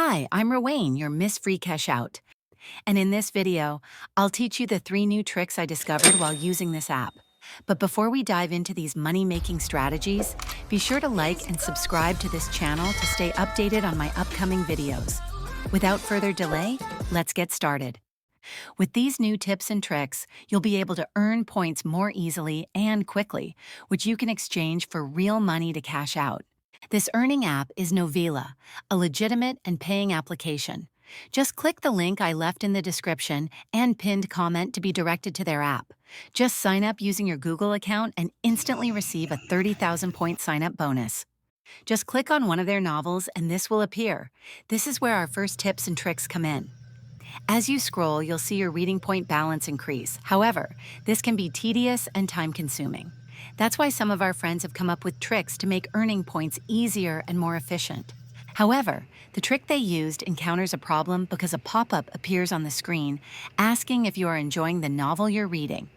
Hi, I'm Rowaine, your Miss Free Cash Out. And in this video, I'll teach you the 3 new tricks I discovered while using this app. But before we dive into these money-making strategies, be sure to like and subscribe to this channel to stay updated on my upcoming videos. Without further delay, let's get started. With these new tips and tricks, you'll be able to earn points more easily and quickly, which you can exchange for real money to cash out. This earning app is NOVELAH, a legitimate and paying application. Just click the link I left in the description and pinned comment to be directed to their app. Just sign up using your Google account and instantly receive a 30,000 point sign-up bonus. Just click on one of their novels and this will appear. This is where our first tips and tricks come in. As you scroll, you'll see your reading point balance increase. However, this can be tedious and time-consuming. That's why some of our friends have come up with tricks to make earning points easier and more efficient. However, the trick they used encounters a problem because a pop-up appears on the screen asking if you are enjoying the novel you're reading.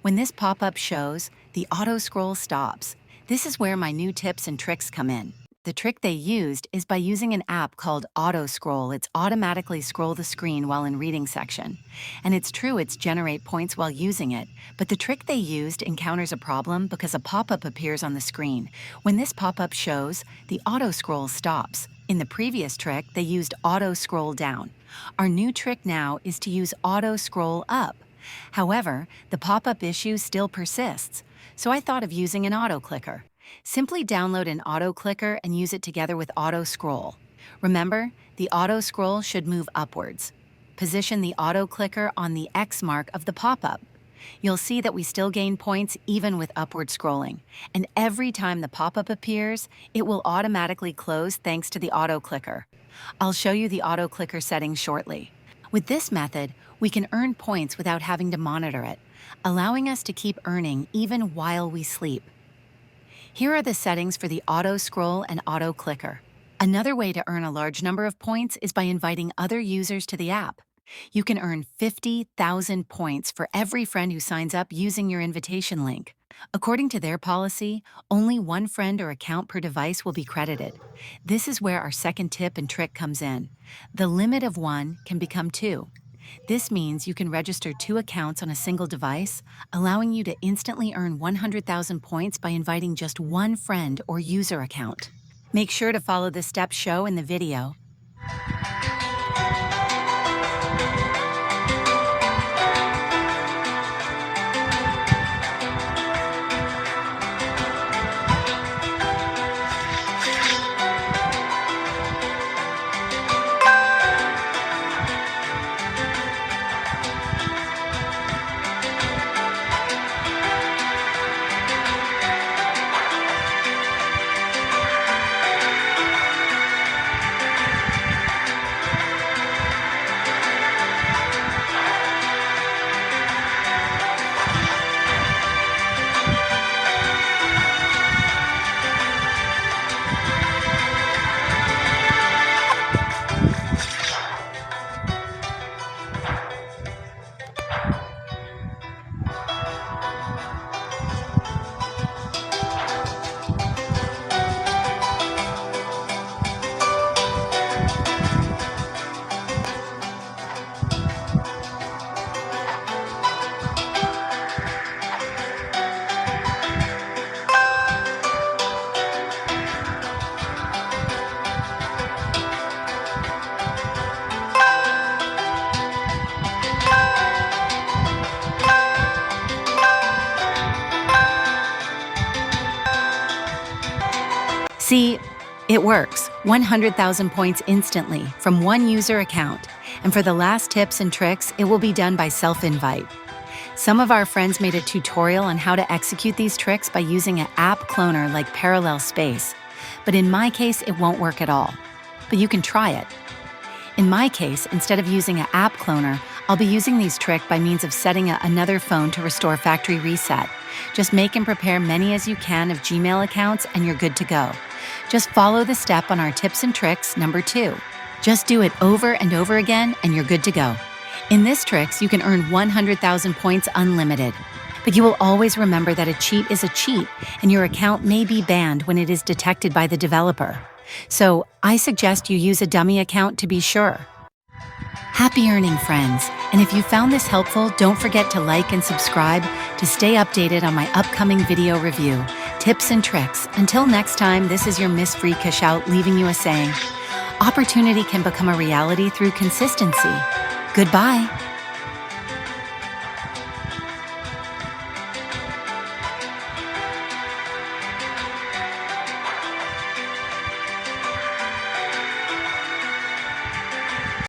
When this pop-up shows, the auto-scroll stops. This is where my new tips and tricks come in. The trick they used is by using an app called Auto Scroll. It's automatically scroll the screen while in reading section. And it's true it's generate points while using it, but the trick they used encounters a problem because a pop-up appears on the screen. When this pop-up shows, the auto scroll stops. In the previous trick, they used auto scroll down. Our new trick now is to use auto scroll up. However, the pop-up issue still persists, so I thought of using an auto clicker. Simply download an auto clicker and use it together with auto scroll. Remember, the auto scroll should move upwards. Position the auto clicker on the X mark of the pop-up. You'll see that we still gain points even with upward scrolling. And every time the pop-up appears, it will automatically close thanks to the auto clicker. I'll show you the auto clicker settings shortly. With this method, we can earn points without having to monitor it, allowing us to keep earning even while we sleep. Here are the settings for the auto scroll and auto clicker. Another way to earn a large number of points is by inviting other users to the app. You can earn 50,000 points for every friend who signs up using your invitation link. According to their policy, only one friend or account per device will be credited. This is where our second tip and trick comes in. The limit of 1 can become 2. This means you can register 2 accounts on a single device, allowing you to instantly earn 100,000 points by inviting just one friend or user account. Make sure to follow the steps shown in the video. See, it works. 100,000 points instantly from one user account. And for the last tips and tricks, it will be done by self-invite. Some of our friends made a tutorial on how to execute these tricks by using an app cloner like Parallel Space. But in my case, it won't work at all. But you can try it. In my case, instead of using an app cloner, I'll be using these tricks by means of setting another phone to restore factory reset. Just make and prepare many as you can of Gmail accounts and you're good to go. Just follow the step on our tips and tricks number 2. Just do it over and over again and you're good to go. In this tricks, you can earn 100,000 points unlimited. But you will always remember that a cheat is a cheat and your account may be banned when it is detected by the developer. So I suggest you use a dummy account to be sure. Happy earning, friends. And if you found this helpful, don't forget to like and subscribe to stay updated on my upcoming video review, tips and tricks. Until next time, this is your Miss Free Cash Out leaving you a saying, opportunity can become a reality through consistency. Goodbye.